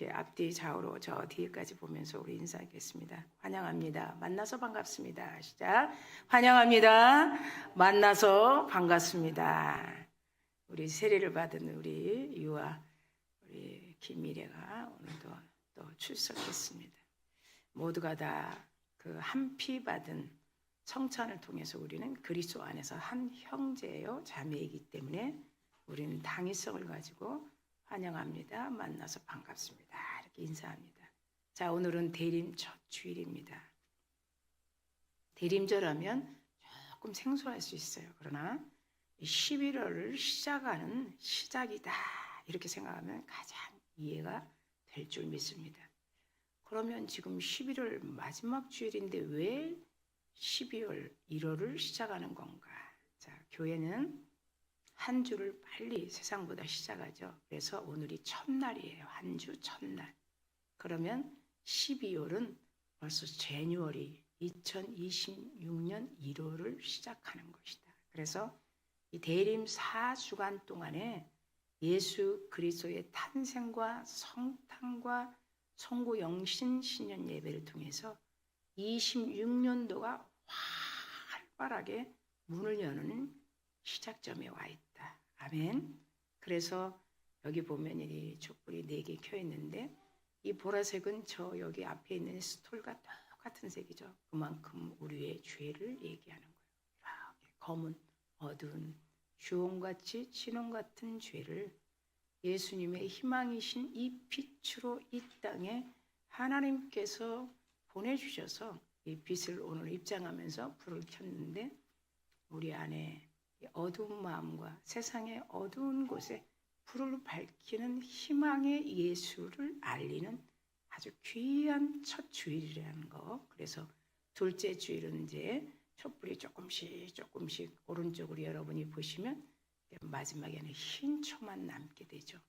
이렇게 앞뒤 좌우로 저 뒤에까지 보면서 우리 인사하겠습니다. 환영합니다. 만나서 반갑습니다. 시작. 환영합니다. 만나서 반갑습니다. 우리 세례를 받은 우리 유아, 우리 김미래가 오늘도 또 출석했습니다. 모두가 다 그 한 피 받은 성찬을 통해서 우리는 그리스도 안에서 한 형제요 자매이기 때문에 우리는 당위성을 가지고 환영합니다. 만나서 반갑습니다. 이렇게 인사합니다. 자, 오늘은 대림 첫 주일입니다. 대림절하면 조금 생소할 수 있어요. 그러나 11월을 시작하는 시작이다. 이렇게 생각하면 가장 이해가 될 줄 믿습니다. 그러면 지금 11월 마지막 주일인데 왜 12월 1월을 시작하는 건가? 자, 교회는 한 주를 빨리 세상보다 시작하죠. 그래서 오늘이 첫날이에요. 한 주 첫날. 그러면 12월은 벌써 제뉴얼이 2026년 1월을 시작하는 것이다. 그래서 이 대림 4주간 동안에 예수 그리스도의 탄생과 성탄과 성고 영신 신년 예배를 통해서 26년도가 활발하게 문을 여는 시작점에 와 있다. 아멘. 그래서 여기 보면 이 촛불이 4개 켜 있는데 이 보라색은 저 여기 앞에 있는 스톨과 똑같은 색이죠. 그만큼 우리의 죄를 얘기하는 거예요. 이렇게 검은 어두운 주홍같이 진홍 같은 죄를 예수님의 희망이신 이 빛으로 이 땅에 하나님께서 보내주셔서 이 빛을 오늘 입장하면서 불을 켰는데 우리 안에 어두운 마음과 세상의 어두운 곳에 불을 밝히는 희망의 예수를 알리는 아주 귀한 첫 주일이라는 거. 그래서 둘째 주일은 이제 촛불이 조금씩 오른쪽으로 여러분이 보시면 마지막에는 흰 초만 남게 되죠.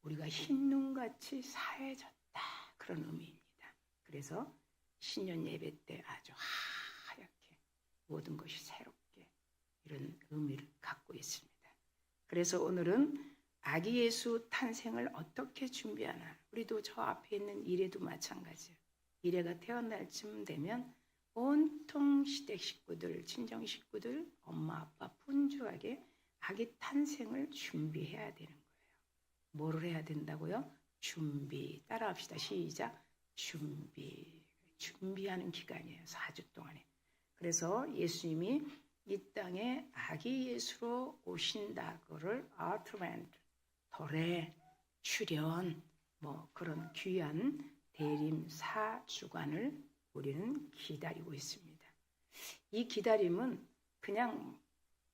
우리가 흰 눈같이 사해졌다. 그런 의미입니다. 그래서 신년 예배 때 아주 하얗게 모든 것이 새롭게 이런 의미를 갖고 있습니다. 그래서 오늘은 아기 예수 탄생을 어떻게 준비하나. 우리도 저 앞에 있는 이래도 마찬가지예요. 이래가 태어날 쯤 되면 온통 시댁 식구들, 친정 식구들, 엄마 아빠 분주하게 아기 탄생을 준비해야 되는 거예요. 뭐를 해야 된다고요? 준비. 따라합시다. 시작. 준비하는 기간이에요. 4주 동안에. 그래서 예수님이 이 땅에 아기 예수로 오신다. 그거를 아트맨트, 도래, 출현, 뭐 그런 귀한 대림 4주간을 우리는 기다리고 있습니다. 이 기다림은 그냥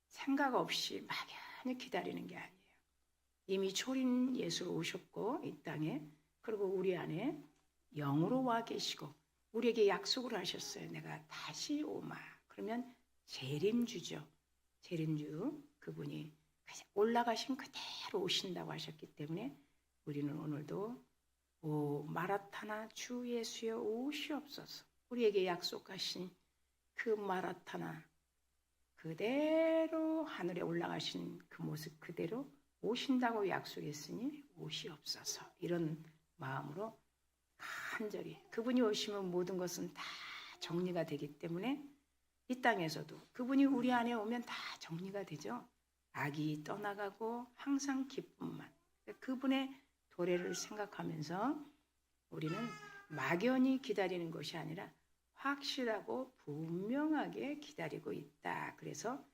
생각 없이 막연히 기다리는 게 아니에요. 이미 초린 예수로 오셨고 이 땅에, 그리고 우리 안에 영으로 와 계시고 우리에게 약속을 하셨어요. 내가 다시 오마. 그러면 재림주죠. 재림주, 그분이 올라가신 그대로 오신다고 하셨기 때문에 우리는 오늘도 오 마라타나 주 예수여 오시옵소서. 우리에게 약속하신 그 마라타나 그대로 하늘에 올라가신 그 모습 그대로 오신다고 약속했으니 오시옵소서. 이런 마음으로 간절히 그분이 오시면 모든 것은 다 정리가 되기 때문에 이 땅에서도 그분이 우리 안에 오면 다 정리가 되죠. 악이 떠나가고 항상 기쁨만. 그분의 도래를 생각하면서 우리는 막연히 기다리는 것이 아니라 확실하고 분명하게 기다리고 있다. 그래서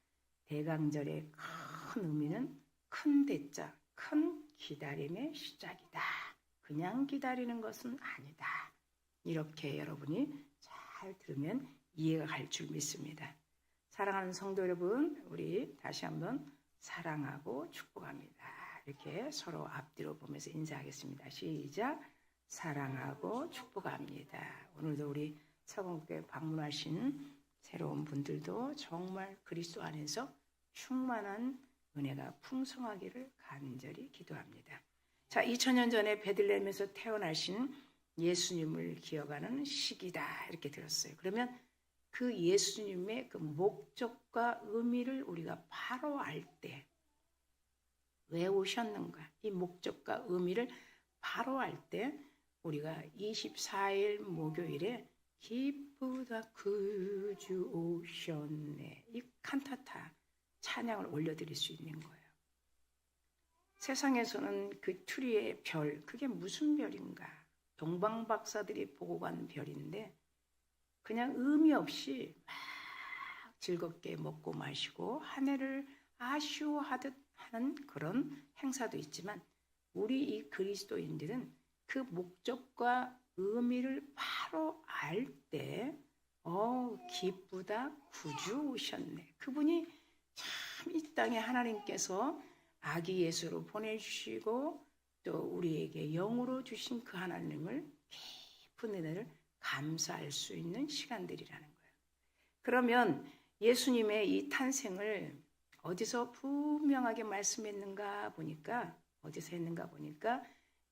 대강절의 큰 의미는 큰 대자, 큰 기다림의 시작이다. 그냥 기다리는 것은 아니다. 이렇게 여러분이 잘 들으면 이해가 갈 줄 믿습니다. 사랑하는 성도 여러분, 우리 다시 한번 사랑하고 축복합니다. 이렇게 서로 앞뒤로 보면서 인사하겠습니다. 시작. 사랑하고 축복합니다. 오늘도 우리 서건교회 방문하신 새로운 분들도 정말 그리스도 안에서 충만한 은혜가 풍성하기를 간절히 기도합니다. 자, 2000년 전에 베들레헴에서 태어나신 예수님을 기억하는 시기다. 이렇게 들었어요. 그러면 그 예수님의 그 목적과 의미를 우리가 바로 알 때 왜 오셨는가? 이 목적과 의미를 바로 할 때 우리가 24일 목요일에 기쁘다 구주 오셨네, 이 칸타타 찬양을 올려드릴 수 있는 거예요. 세상에서는 그 트리의 별, 그게 무슨 별인가? 동방 박사들이 보고 간 별인데 그냥 의미 없이 막 즐겁게 먹고 마시고 한 해를 아쉬워하듯 하는 그런 행사도 있지만, 우리 이 그리스도인들은 그 목적과 의미를 바로 알 때 기쁘다 구주 오셨네. 그분이 참 이 땅에 하나님께서 아기 예수로 보내주시고 또 우리에게 영으로 주신 그 하나님을 깊은 은혜를 감사할 수 있는 시간들이라는 거예요. 그러면 예수님의 이 탄생을 어디서 분명하게 말씀했는가 보니까,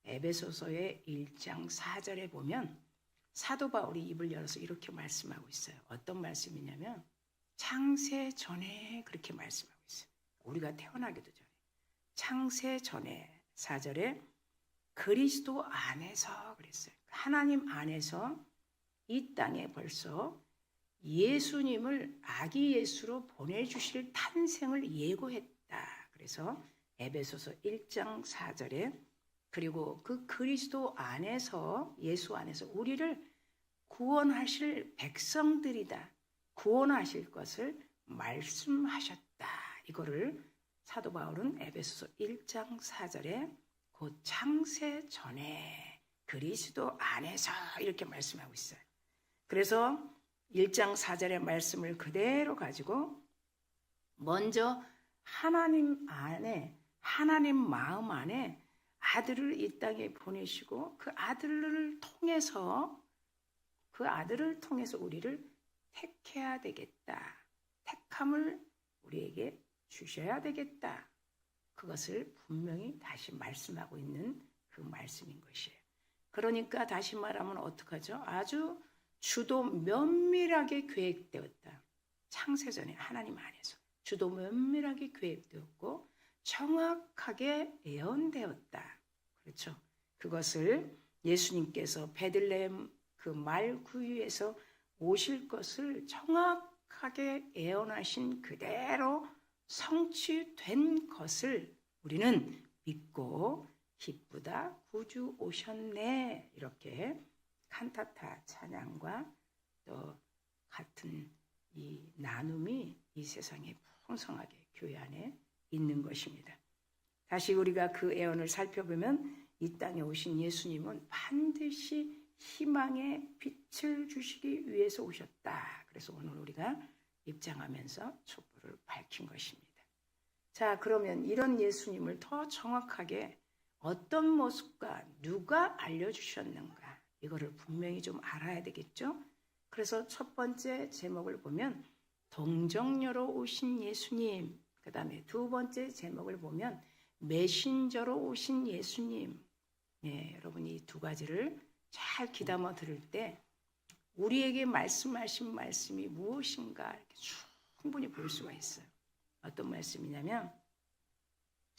에베소서의 1장 4절에 보면 사도 바울이 입을 열어서 이렇게 말씀하고 있어요. 어떤 말씀이냐면 창세 전에 그렇게 말씀하고 있어요. 우리가 태어나기도 전에, 창세 전에 4절에 그리스도 안에서 그랬어요. 하나님 안에서 이 땅에 벌써 예수님을 아기 예수로 보내주실 탄생을 예고했다. 그래서 에베소서 1장 4절에 그리고 그 그리스도 안에서, 예수 안에서 우리를 구원하실 백성들이다, 구원하실 것을 말씀하셨다. 이거를 사도 바울은 에베소서 1장 4절에 곧 창세 전에 그리스도 안에서 이렇게 말씀하고 있어요. 그래서 1장 4절의 말씀을 그대로 가지고 먼저 하나님 안에, 하나님 마음 안에 아들을 이 땅에 보내시고 그 아들을 통해서 우리를 택해야 되겠다. 택함을 우리에게 주셔야 되겠다. 그것을 분명히 다시 말씀하고 있는 그 말씀인 것이에요. 그러니까 다시 말하면 어떡하죠? 아주 주도 면밀하게 계획되었다. 창세전에 하나님 안에서 주도 면밀하게 계획되었고 정확하게 예언되었다. 그렇죠? 그것을 예수님께서 베들레헴 그 말 구유에서 오실 것을 정확하게 예언하신 그대로 성취된 것을 우리는 믿고 기쁘다 구주 오셨네, 이렇게 칸타타 찬양과 또 같은 이 나눔이 이 세상에 풍성하게 교회 안에 있는 것입니다. 다시 우리가 그 예언을 살펴보면 이 땅에 오신 예수님은 반드시 희망의 빛을 주시기 위해서 오셨다. 그래서 오늘 우리가 입장하면서 촛불을 밝힌 것입니다. 자, 그러면 이런 예수님을 더 정확하게 어떤 모습과 누가 알려주셨는가, 이거를 분명히 좀 알아야 되겠죠. 그래서 첫 번째 제목을 보면 동정녀로 오신 예수님, 그 다음에 두 번째 제목을 보면 메신저로 오신 예수님. 여러분이 이 두 가지를 잘 귀담아 들을 때 우리에게 말씀하신 말씀이 무엇인가 이렇게 충분히 볼 수가 있어요. 어떤 말씀이냐면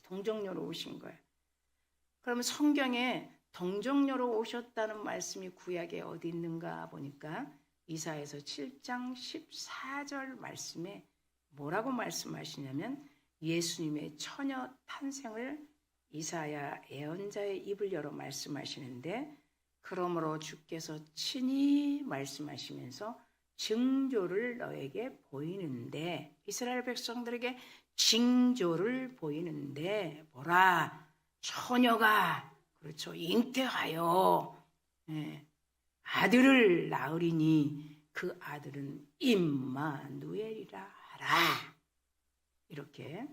동정녀로 오신 거예요. 그러면 성경에 동정녀로 오셨다는 말씀이 구약에 어디 있는가 보니까 이사야서 7장 14절 말씀에 뭐라고 말씀하시냐면 예수님의 처녀 탄생을 이사야 예언자의 입을 열어 말씀하시는데, 그러므로 주께서 친히 말씀하시면서 징조를 너에게 보이는데, 이스라엘 백성들에게 징조를 보이는데 뭐라? 처녀가, 그렇죠, 잉태하여 아들을 낳으리니 그 아들은 임마누엘이라 하라. 이렇게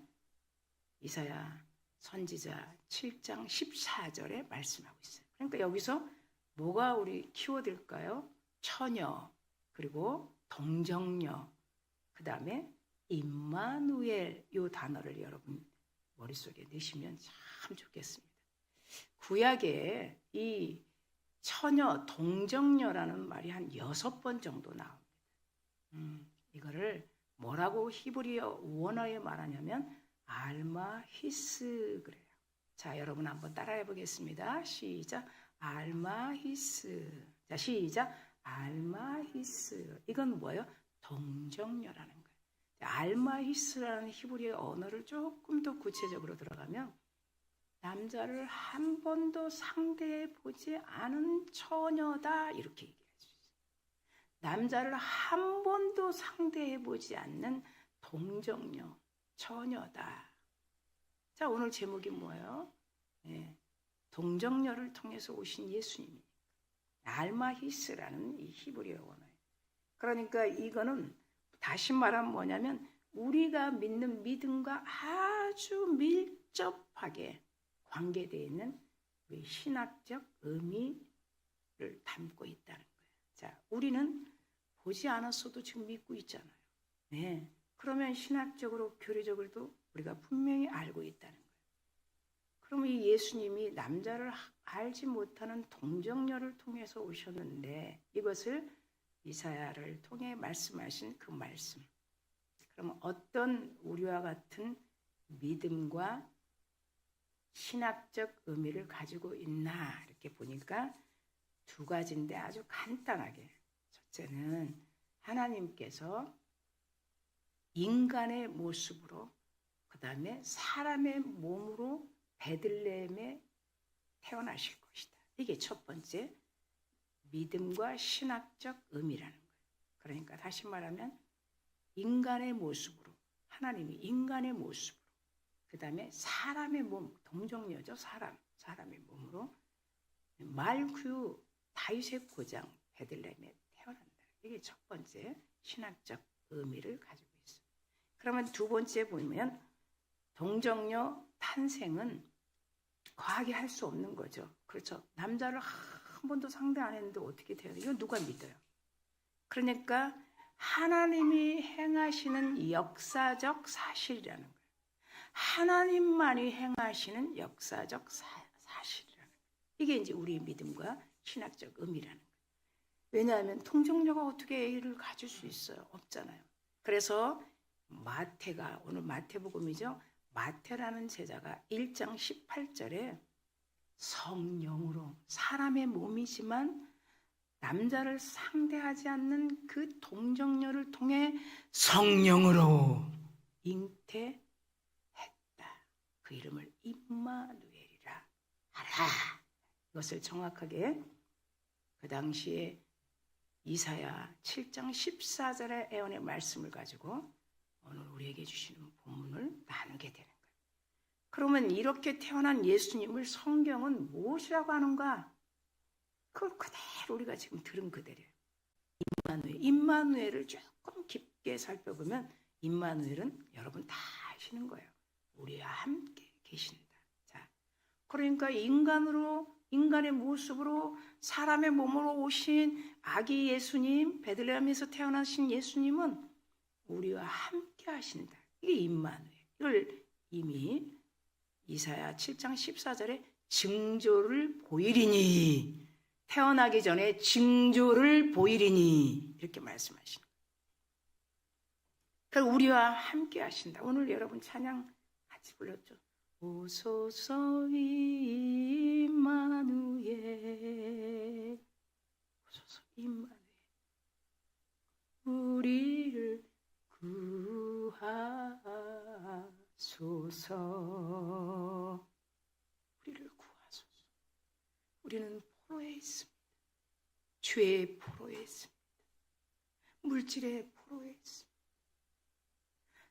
이사야 선지자 7장 14절에 말씀하고 있어요. 그러니까 여기서 뭐가 우리 키워드일까요? 처녀, 그리고 동정녀, 그 다음에 임마누엘, 이 단어를 여러분 머릿속에 넣으시면 참 좋겠습니다. 구약에 이 처녀, 동정녀라는 말이 한 6번 정도 나옵니다. 이거를 뭐라고 히브리어 원어에 말하냐면 알마히스 그래요. 자, 여러분 한번 따라해 보겠습니다. 시작. 알마히스. 자, 시작. 알마히스. 이건 뭐예요? 동정녀라는 거예요. 알마히스라는 히브리어 언어를 조금 더 구체적으로 들어가면 남자를 한 번도 상대해 보지 않은 처녀다 이렇게 얘기할 수 있어요. 남자를 한 번도 상대해 보지 않는 동정녀, 처녀다. 자, 오늘 제목이 뭐예요? 동정녀를 통해서 오신 예수님이니까. 알마히스라는 이 히브리어 언어예요. 그러니까 이거는 다시 말하면 뭐냐면 우리가 믿는 믿음과 아주 밀접하게 관계되어 있는 우리 신학적 의미를 담고 있다는 거예요. 자, 우리는 보지 않았어도 지금 믿고 있잖아요. 네. 그러면 신학적으로 교리적으로도 우리가 분명히 알고 있다는 거예요. 그러면 이 예수님이 남자를 알지 못하는 동정녀를 통해서 오셨는데 이것을 이사야를 통해 말씀하신 그 말씀. 그러면 어떤 우리와 같은 믿음과 신학적 의미를 가지고 있나 이렇게 보니까 두 가지인데 아주 간단하게. 첫째는 하나님께서 인간의 모습으로 그 다음에 사람의 몸으로 베들레헴에 태어나실 것이다. 이게 첫 번째 믿음과 신학적 의미라는 거예요. 그러니까 다시 말하면 인간의 모습으로 하나님이 인간의 모습으로 그 다음에 사람의 몸, 동정녀죠. 사람의 몸으로 말구 다윗의 고장 베들레헴에 태어난다. 이게 첫 번째 신학적 의미를 가지고 있어요. 그러면 두 번째 보면 동정녀 탄생은 과하게 할 수 없는 거죠. 그렇죠. 남자를 한 번도 상대 안 했는데 어떻게 돼요? 이거 누가 믿어요? 그러니까 하나님이 행하시는 역사적 사실이라는 거예요. 하나님만이 행하시는 역사적 사실이라는 거예요. 이게 이제 우리의 믿음과 신학적 의미라는 거예요. 왜냐하면 동정녀가 어떻게 애를 가질 수 있어요? 없잖아요. 그래서 마태가 오늘 마태복음이죠. 마태라는 제자가 1장 18절에 성령으로 사람의 몸이지만 남자를 상대하지 않는 그 동정녀를 통해 성령으로 잉태했다. 그 이름을 임마누엘이라 하라. 이것을 정확하게 그 당시에 이사야 7장 14절의 예언의 말씀을 가지고 오늘 우리에게 주시는 본문을 나누게 되는 거예요. 그러면 이렇게 태어난 예수님을 성경은 무엇이라고 하는가? 그걸 그대로 우리가 지금 들은 그대로예요. 임마누엘을 조금 깊게 살펴보면 임마누엘은 여러분 다 아시는 거예요. 우리와 함께 계신다. 자, 그러니까 인간의 모습으로 사람의 몸으로 오신 아기 예수님, 베들레헴에서 태어나신 예수님은 우리와 함께 하신다. 이게 임마누엘. 이걸 이미 이사야 7장 14절에 징조를 보이리니 태어나기 전에 징조를 보이리니 이렇게 말씀하시는 거예요. 그러니까 우리와 함께 하신다. 오늘 여러분 찬양 같이 불렀죠. 오소서 임마누엘 오소서 임마누엘 우리를 구하소서. 우리를 구하소서. 우리는 포로에 있습니다. 죄의 포로에 있습니다. 물질의 포로에 있습니다.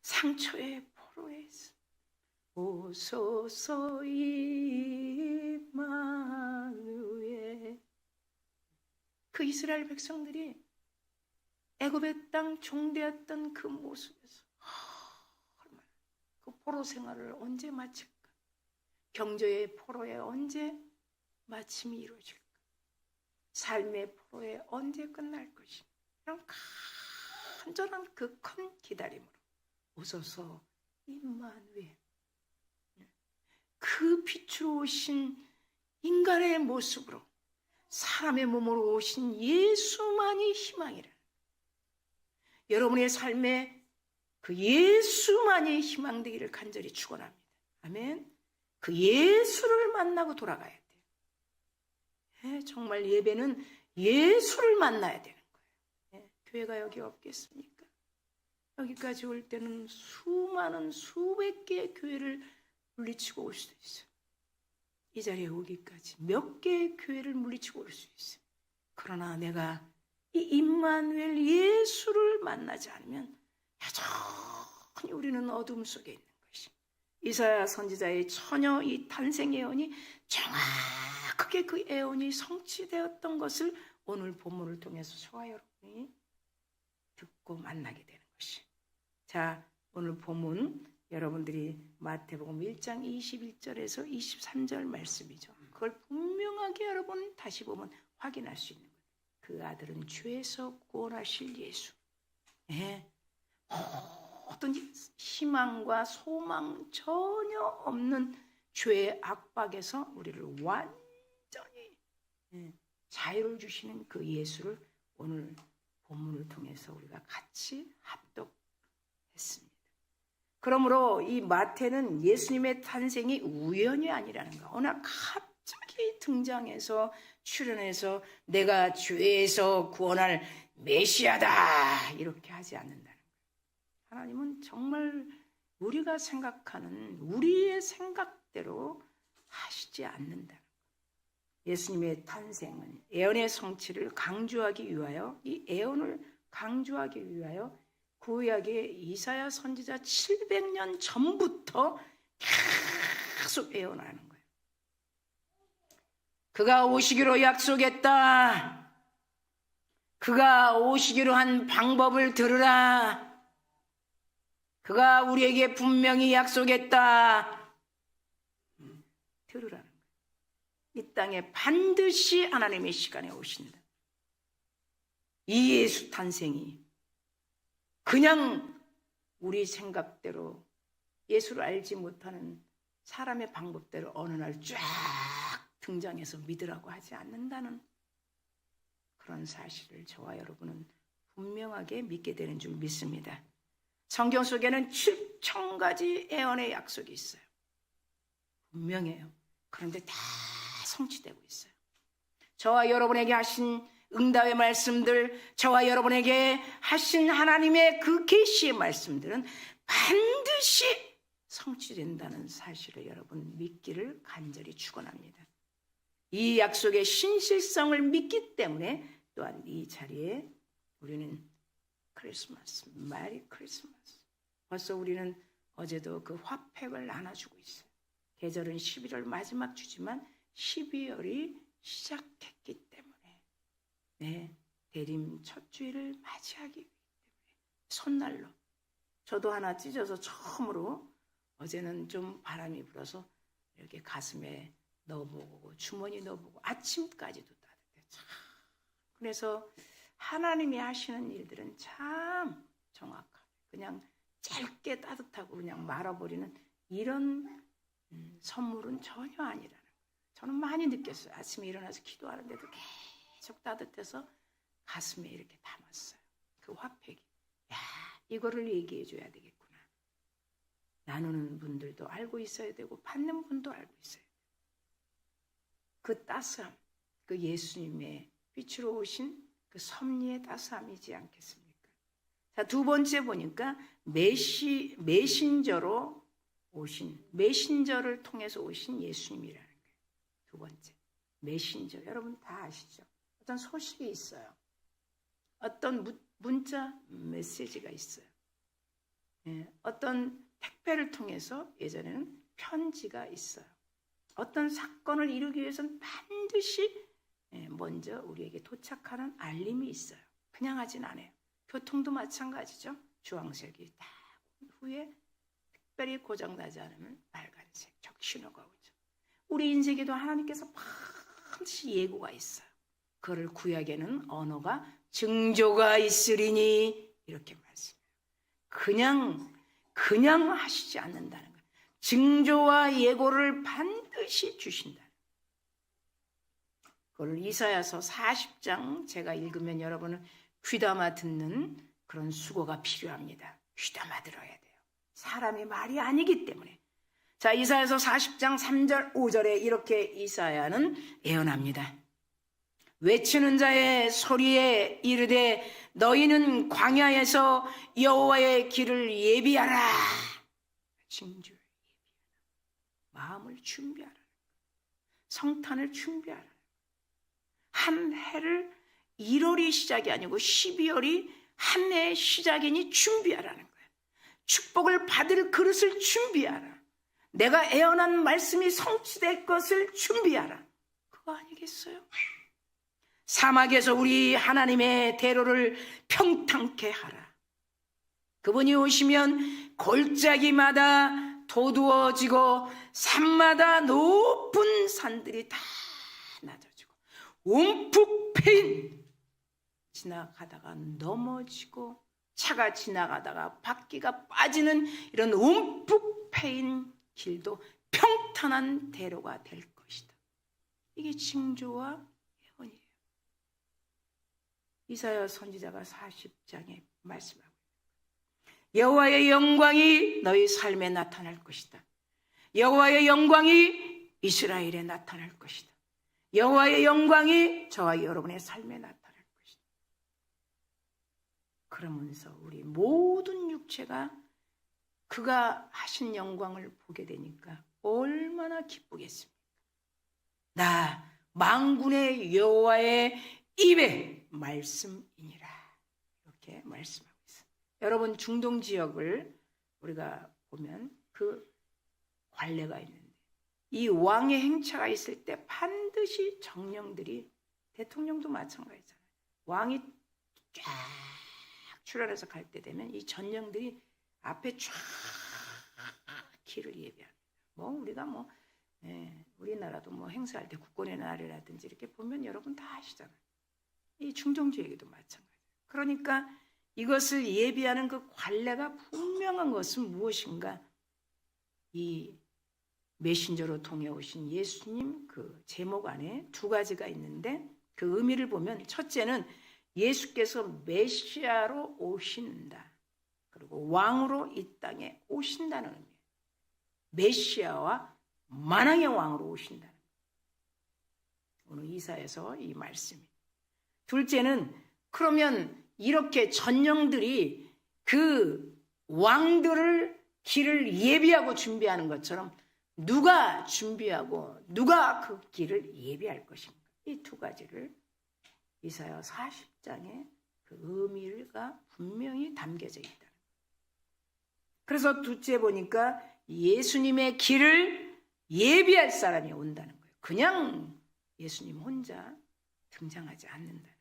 상처의 포로에 있습니다. 오소서 임마누엘. 그 이스라엘 백성들이 애굽의 땅 종되었던 그 모습에서 얼마나 그 포로 생활을 언제 마칠까? 경제의 포로에 언제 마침이 이루어질까? 삶의 포로에 언제 끝날 것인가? 이런 간절한 그 큰 기다림으로 오소서 임마누엘. 그 빛으로 오신 인간의 모습으로 사람의 몸으로 오신 예수만이 희망이라. 여러분의 삶에 그 예수만이 희망되기를 간절히 축원합니다. 아멘. 그 예수를 만나고 돌아가야 돼요. 정말 예배는 예수를 만나야 되는 거예요. 교회가 여기 없겠습니까? 여기까지 올 때는 수많은 수백 개의 교회를 물리치고 올 수도 있어요. 이 자리에 오기까지 몇 개의 교회를 물리치고 올 수 있어요. 그러나 내가 이 임마누엘 예수를 만나지 않으면 여전히 우리는 어둠 속에 있는 것이. 이사야 선지자의 처녀 이 탄생 예언이 정확하게 그 예언이 성취되었던 것을 오늘 본문을 통해서 저와 여러분이 듣고 만나게 되는 것이. 자, 오늘 본문 여러분들이 마태복음 1장 21절에서 23절 말씀이죠. 그걸 분명하게 여러분 다시 보면 확인할 수 있는 거예요. 그 아들은 죄에서 구원하실 예수. 어떤 희망과 소망 전혀 없는 죄의 압박에서 우리를 완전히 자유를 주시는 그 예수를 오늘 본문을 통해서 우리가 같이 합독했습니다. 그러므로 이 마태는 예수님의 탄생이 우연이 아니라는 거. 어느 날 갑자기 등장해서 출연해서 내가 죄에서 구원할 메시아다 이렇게 하지 않는다는 거예요. 하나님은 정말 우리가 생각하는 우리의 생각대로 하시지 않는다는 거예요. 예수님의 탄생은 예언의 성취를 강조하기 위하여 이 예언을 강조하기 위하여 구약의 이사야 선지자 700년 전부터 계속 예언하는 거예요. 그가 오시기로 약속했다. 그가 오시기로 한 방법을 들으라. 그가 우리에게 분명히 약속했다. 들으라는 거예요. 이 땅에 반드시 하나님의 시간에 오신다. 이 예수 탄생이 그냥 우리 생각대로 예수를 알지 못하는 사람의 방법대로 어느 날 쫙 등장해서 믿으라고 하지 않는다는 그런 사실을 저와 여러분은 분명하게 믿게 되는 줄 믿습니다. 성경 속에는 7,000가지 예언의 약속이 있어요. 분명해요. 그런데 다 성취되고 있어요. 저와 여러분에게 하신 응답의 말씀들, 저와 여러분에게 하신 하나님의 그 계시의 말씀들은 반드시 성취된다는 사실을 여러분 믿기를 간절히 축원합니다. 이 약속의 신실성을 믿기 때문에 또한 이 자리에 우리는 크리스마스, 메리 크리스마스. 벌써 우리는 어제도 그 화팩을 나눠주고 있어요. 계절은 11월 마지막 주지만 12월이 시작했기 때문에 대림 첫 주일을 맞이하기 때문에 손난로 저도 하나 찢어서 처음으로 어제는 좀 바람이 불어서 이렇게 가슴에 넣어보고 주머니 넣어보고 아침까지도 따뜻해. 참. 그래서 하나님이 하시는 일들은 참 정확하게 그냥 짧게 따뜻하고 그냥 말아버리는 이런 선물은 전혀 아니라는 거예요. 저는 많이 느꼈어요. 아침에 일어나서 기도하는데도 계속 따뜻해서 가슴에 이렇게 담았어요. 그 화팩이. 야, 이거를 얘기해 줘야 되겠구나. 나누는 분들도 알고 있어야 되고 받는 분도 알고 있어야 돼요. 그 따스함, 그 예수님의 빛으로 오신 그 섭리의 따스함이지 않겠습니까? 자, 두 번째 보니까 메신저로 오신, 메신저를 통해서 오신 예수님이라는 거예요. 두 번째, 메신저. 여러분 다 아시죠? 어떤 소식이 있어요. 어떤 문자 메시지가 있어요. 어떤 택배를 통해서 예전에는 편지가 있어요. 어떤 사건을 이루기 위해서는 반드시 먼저 우리에게 도착하는 알림이 있어요. 그냥 하진 않아요. 교통도 마찬가지죠. 주황색이 딱 후에 특별히 고장나지 않으면 빨간색 적신호가 오죠. 우리 인생에도 하나님께서 반드시 예고가 있어요. 그를 구약에는 언어가 증조가 있으리니 이렇게 말씀해요. 그냥 하시지 않는다는 거예요. 증조와 예고를 반드시 주신다. 그걸 이사야서 40장 제가 읽으면 여러분은 귀담아 듣는 그런 수고가 필요합니다. 귀담아 들어야 돼요. 사람의 말이 아니기 때문에. 자, 이사야서 40장 3절 5절에 이렇게 이사야는 예언합니다. 외치는 자의 소리에 이르되 너희는 광야에서 여호와의 길을 예비하라. 징조 예비하라. 마음을 준비하라. 성탄을 준비하라. 한 해를 1월이 시작이 아니고 12월이 한 해의 시작이니 준비하라는 거예요. 축복을 받을 그릇을 준비하라. 내가 애언한 말씀이 성취될 것을 준비하라. 그거 아니겠어요? 사막에서 우리 하나님의 대로를 평탄케 하라. 그분이 오시면 골짜기마다 도두어지고 산마다 높은 산들이 다 낮아지고 움푹 패인 지나가다가 넘어지고 차가 지나가다가 바퀴가 빠지는 이런 움푹 패인 길도 평탄한 대로가 될 것이다. 이게 징조와 예언이에요. 이사야 선지자가 40장에 말씀하고 여호와의 영광이 너희 삶에 나타날 것이다. 여호와의 영광이 이스라엘에 나타날 것이다. 여호와의 영광이 저와 여러분의 삶에 나타날 것이다. 그러면서 우리 모든 육체가 그가 하신 영광을 보게 되니까 얼마나 기쁘겠습니까? 나 만군의 여호와의 입의 말씀이니라. 이렇게 말씀하고 있어요. 여러분 중동 지역을 우리가 보면 그 관례가 있는데 이 왕의 행차가 있을 때 반드시 정령들이, 대통령도 마찬가지잖아요. 왕이 쫙 출현해서 갈 때 되면 이 전령들이 앞에 쫙 길을 예비합니다. 우리가 우리나라도 행사할 때 국권의 날이라든지 이렇게 보면 여러분 다 아시잖아요. 이 중동 지역에도 마찬가지예요. 그러니까 이것을 예비하는 그 관례가 분명한 것은 무엇인가? 이 메신저로 통해 오신 예수님 그 제목 안에 두 가지가 있는데 그 의미를 보면 첫째는 예수께서 메시아로 오신다. 그리고 왕으로 이 땅에 오신다는 의미예요. 메시아와 만왕의 왕으로 오신다는 거예요. 오늘 이사야에서 이 말씀이. 둘째는 그러면 이렇게 전령들이 그 왕들을 길을 예비하고 준비하는 것처럼 누가 준비하고 누가 그 길을 예비할 것인가. 이 두 가지를 이사야 40장에 그 의미가 분명히 담겨져 있다. 그래서 둘째 보니까 예수님의 길을 예비할 사람이 온다는 거예요. 그냥 예수님 혼자 등장하지 않는다는 거예요.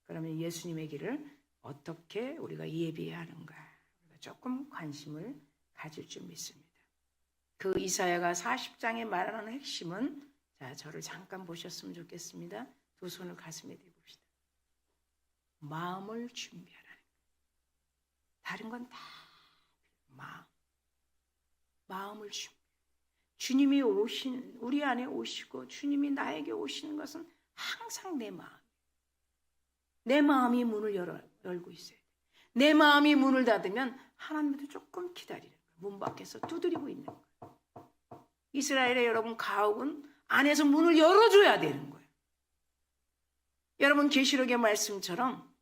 그러면 예수님의 길을 어떻게 우리가 예비하는가 조금 관심을 가질 줄 믿습니다. 그 이사야가 40장에 말하는 핵심은 자, 저를 잠깐 보셨으면 좋겠습니다. 두 손을 가슴에 대봅시다. 마음을 준비하라는 거예요. 다른 건 다 마음을 준비. 주님이 우리 안에 오시고 주님이 나에게 오시는 것은 항상 내 마음이 문을 열고 있어야 돼. 내 마음이 문을 닫으면 하나님도 조금 기다리는 거예요. 문 밖에서 두드리고 있는 거예요. 이스라엘의 여러분 가옥은 안에서 문을 열어줘야 되는 거예요. 여러분 계시록의 말씀처럼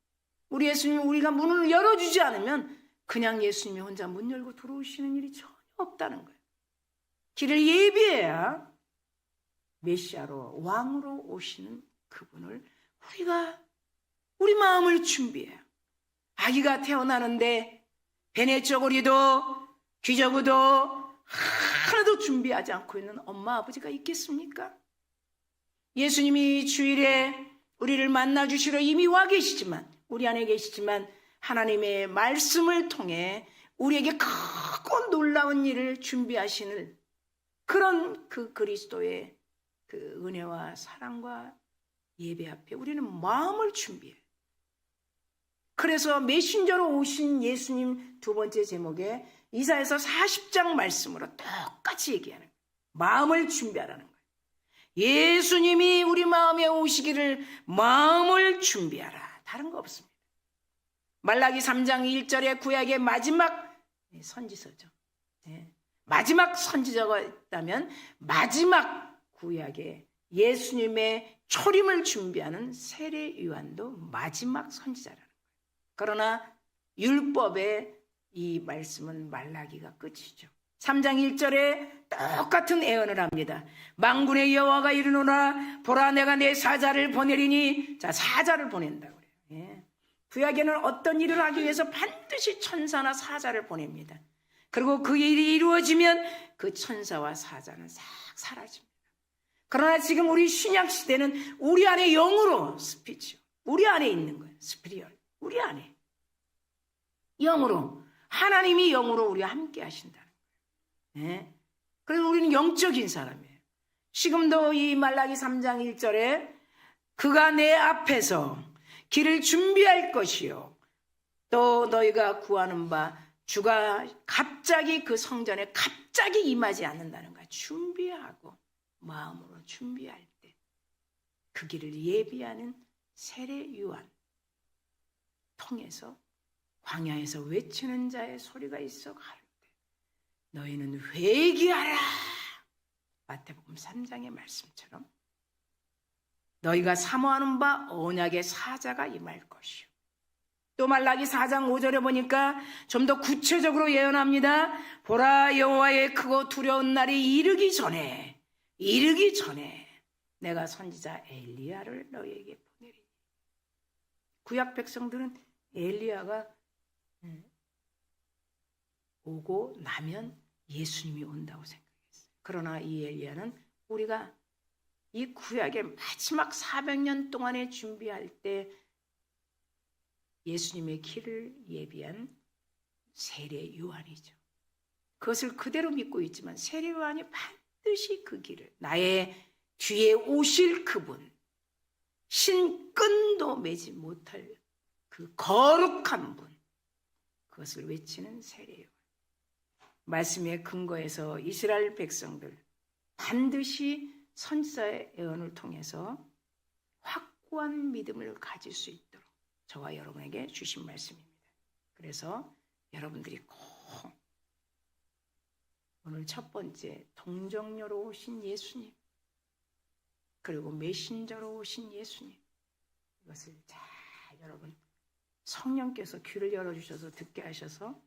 우리 예수님 우리가 문을 열어주지 않으면 그냥 예수님이 혼자 문 열고 들어오시는 일이 전혀 없다는 거예요. 길을 예비해야 메시아로 왕으로 오시는 그분을 우리 마음을 준비해요. 아기가 태어나는데 베네 쪼그리도 귀저구도 하나도 준비하지 않고 있는 엄마 아버지가 있겠습니까? 예수님이 주일에 우리를 만나주시러 이미 와 계시지만 우리 안에 계시지만 하나님의 말씀을 통해 우리에게 크고 놀라운 일을 준비하시는 그런 그 그리스도의 그 은혜와 사랑과 예배 앞에 우리는 마음을 준비해요. 그래서 메신저로 오신 예수님 두 번째 제목에 이사야서 40장 말씀으로 똑같이 얘기하는 거예요. 마음을 준비하라는 거예요. 예수님이 우리 마음에 오시기를 마음을 준비하라. 다른 거 없습니다. 말라기 3장 1절의 구약의 마지막 선지서죠. 마지막 선지자가 있다면 마지막 구약에 예수님의 초림을 준비하는 세례 요한도 마지막 선지자라는 거예요. 그러나 율법의 이 말씀은 말라기가 끝이죠. 3장 1절에 똑같은 예언을 합니다. 만군의 여호와가 이르노라 보라 내가 내 사자를 보내리니. 자, 사자를 보낸다고 그래요. 예. 구약에는 어떤 일을 하기 위해서 반드시 천사나 사자를 보냅니다. 그리고 그 일이 이루어지면 그 천사와 사자는 싹 사라집니다. 그러나 지금 우리 신약 시대는 우리 안에 영으로 스피치, 우리 안에 있는 거예요. 스피리얼, 우리 안에 영으로, 하나님이 영으로 우리와 함께 하신다는 거예요. 네. 그래서 우리는 영적인 사람이에요. 지금도 이 말라기 3장 1절에 그가 내 앞에서 길을 준비할 것이요 또 너희가 구하는 바 주가 갑자기 그 성전에 갑자기 임하지 않는다는 거야. 준비하고 마음으로 준비할 때 그 길을 예비하는 세례 요한 통해서 광야에서 외치는 자의 소리가 있어 가로되 너희는 회개하라. 마태복음 3장의 말씀처럼 너희가 사모하는 바 언약의 사자가 임할 것이요. 또 말라기 4장 5절에 보니까 좀 더 구체적으로 예언합니다. 보라 여호와의 크고 두려운 날이 이르기 전에 내가 선지자 엘리야를 너희에게 보내리니. 구약 백성들은 엘리야가 오고 나면 예수님이 온다고 생각했어요. 그러나 이 엘리야는 우리가 이 구약의 마지막 400년 동안에 준비할 때 예수님의 길을 예비한 세례 요한이죠. 그것을 그대로 믿고 있지만 세례 요한이 반드시 그 길을, 나의 뒤에 오실 그분, 신끈도 매지 못할 그 거룩한 분, 그것을 외치는 세례 요한. 말씀의 근거에서 이스라엘 백성들 반드시 선지자의 예언을 통해서 확고한 믿음을 가질 수 있도록 저와 여러분에게 주신 말씀입니다. 그래서 여러분들이 꼭 오늘 첫 번째 동정녀로 오신 예수님, 그리고 메신저로 오신 예수님, 이것을 잘 여러분 성령께서 귀를 열어주셔서 듣게 하셔서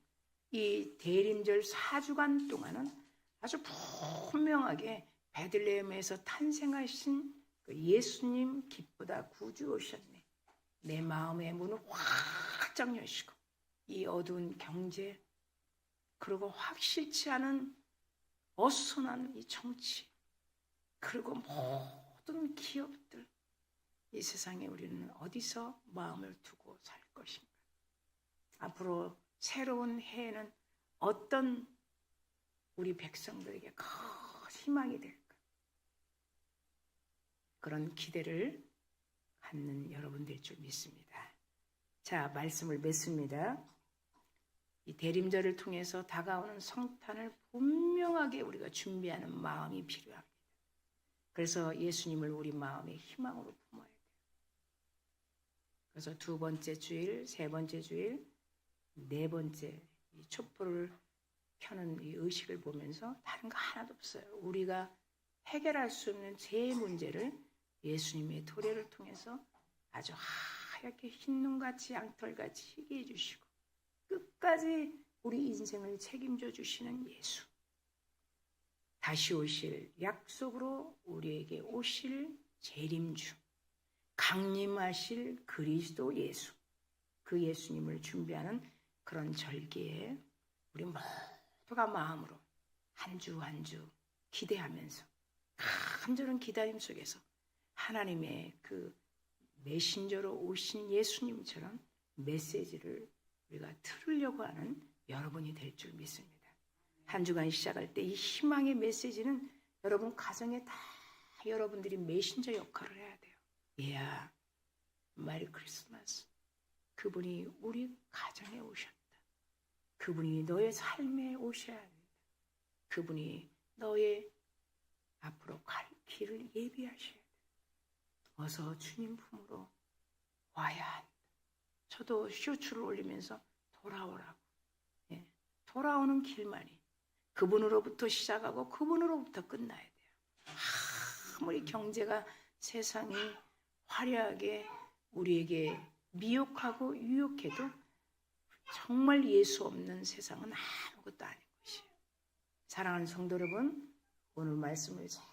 이 대림절 4주간 동안은 아주 분명하게 베들레헴에서 탄생하신 그 예수님 기쁘다 구주 오셨네. 내 마음의 문을 확 여시고 이 어두운 경제, 그리고 확실치 않은 어수선한 이 정치, 그리고 모든 기업들, 이 세상에 우리는 어디서 마음을 두고 살 것인가? 앞으로 새로운 해에는 어떤 우리 백성들에게 큰 희망이 될까? 그런 기대를 갖는 여러분 될 줄 믿습니다. 자, 말씀을 맺습니다. 이 대림절을 통해서 다가오는 성탄을 분명하게 우리가 준비하는 마음이 필요합니다. 그래서 예수님을 우리 마음의 희망으로 품어야 돼요. 그래서 두 번째 주일, 세 번째 주일, 네 번째 이 촛불을 켜는 이 의식을 보면서 다른 거 하나도 없어요. 우리가 해결할 수 없는 제 문제를 예수님의 도래를 통해서 아주 하얗게 흰눈같이 양털같이 희게 해주시고 끝까지 우리 인생을 책임져 주시는 예수, 다시 오실 약속으로 우리에게 오실 재림주, 강림하실 그리스도 예수, 그 예수님을 준비하는 그런 절기에 우리 모두가 마음으로 한 주 한 주 기대하면서 간절한 기다림 속에서 하나님의 그 메신저로 오신 예수님처럼 메시지를 우리가 들으려고 하는 여러분이 될 줄 믿습니다. 한 주간 시작할 때 이 희망의 메시지는 여러분 가정에 다 여러분들이 메신저 역할을 해야 돼요. 얘야, 메리 크리스마스. 그분이 우리 가정에 오셨다. 그분이 너의 삶에 오셔야 된다. 그분이 너의 앞으로 갈 길을 예비하셔야 된다. 어서 주님 품으로 와야 한다. 저도 쇼츠를 올리면서 돌아오라고. 예, 돌아오는 길만이, 그분으로부터 시작하고 그분으로부터 끝나야 돼요. 아무리 경제가 세상이 화려하게 우리에게 미혹하고 유혹해도 정말 예수 없는 세상은 아무것도 아닌 것이에요. 사랑하는 성도 여러분, 오늘 말씀을 잘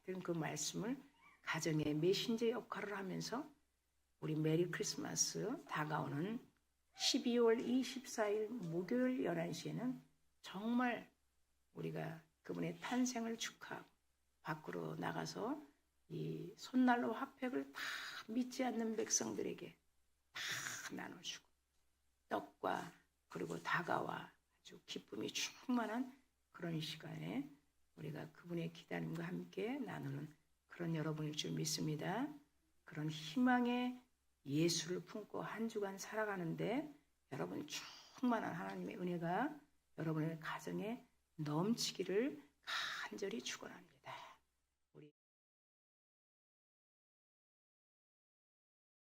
들은 그 말씀을 가정의 메신저 역할을 하면서 우리 메리 크리스마스 다가오는 12월 24일 목요일 11시에는 정말 우리가 그분의 탄생을 축하하고 밖으로 나가서 이 손난로 핫팩을 다 믿지 않는 백성들에게 다 나눠주고 떡과 그리고 다가와 아주 기쁨이 충만한 그런 시간에 우리가 그분의 기다림과 함께 나누는 그런 여러분일 줄 믿습니다. 그런 희망의 예수를 품고 한 주간 살아가는데 여러분 충만한 하나님의 은혜가 여러분의 가정에 넘치기를 간절히 축원합니다.